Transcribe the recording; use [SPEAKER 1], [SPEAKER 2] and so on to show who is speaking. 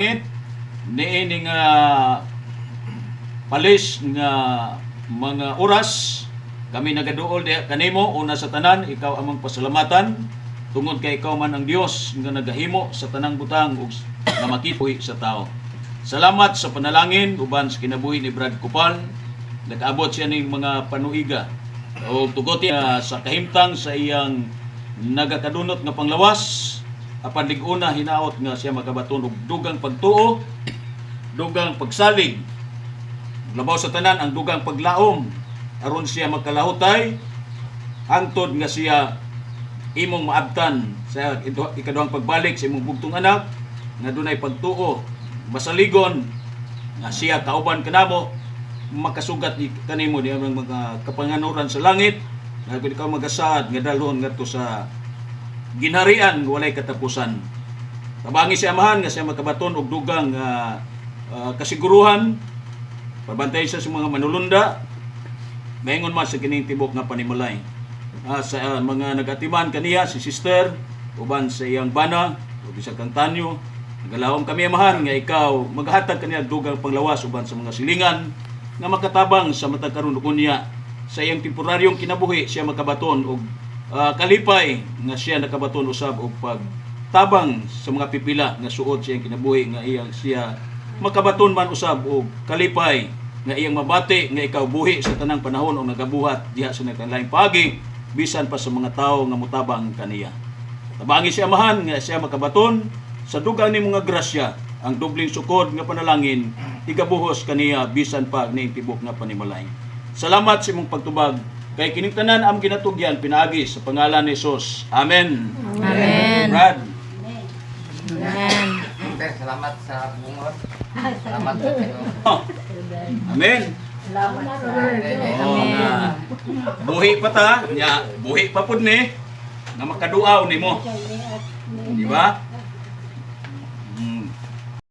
[SPEAKER 1] niining palis nga mga oras kami nagaduol diha kanimo. Una sa tanan, ikaw among pasalamatan tungod kay ikaw man ang Dios nga nagahimo sa tanang butang ug nga makipuhi sa tao. Salamat sa panalangin uban sa kinabuhi ni Brad Kupal. Nag-abot siya ning mga panuiga o tugot sa kahimtang sa iyang nagakadunot nga panglawas. Apan liguna hinaot nga siya makabaton og dugang pagtuo, dugang pagsalig, labaw sa tanan ang dugang paglaom aron siya magkalahutay hangtod nga siya imong maabtan sa ikaduhang pagbalik sa imong bugtong anak nga dunay pagtuo, masaligon nga siya kauban kanamo, makasugat ni kanimo di ang mga kapanganuran sa langit nga ikaw magasaad nga dalhon ngadto sa ginharian walay katapusan. Tabangi si amahan nga siya makabaton og dugang kasiguruhan, pabantay siya sa mga manulunda, maingon man sa kining tibok nga panimulay. Sa mga nagatiman kaniya si sister uban sa iyang bana ug bisag kang tanyo, nagalawom kami amahan nga ikaw maghatag kaniya dugang panglawas uban sa mga silingan nga makatabang sa matag karon ug unya sa iyang temporaryong kinabuhi siya makabaton og kalipay nga siya nakabaton usab og pagtabang sa mga pipila nga suod sa iyang kinabuhi nga iyang siya makabaton man usab og kalipay nga iyang mabati nga ikaw buhi sa tanang panahon o nagabuhat diha sa nagkalaing paagi bisan pa sa mga tawo nga mutabang kaniya. Tabangi si amahan nga siya makabaton sa dugang ni mga grasya ang dobling sukod nga panalangin igabuhos kaniya bisan pa ning tibok nga panimalay. Salamat sa imong pagtubag kay kining tanan am ginatugyan pinaagi sa pangalan ni Jesus. Amen.
[SPEAKER 2] Amen.
[SPEAKER 1] Brad.
[SPEAKER 2] Amen.
[SPEAKER 3] Salamat sa bungod. Salamat sa
[SPEAKER 1] Amen.
[SPEAKER 2] Salamat.
[SPEAKER 1] Nga buhi pa ta, nya buhi pa pud ni nga makaduaw nimo. Di ba?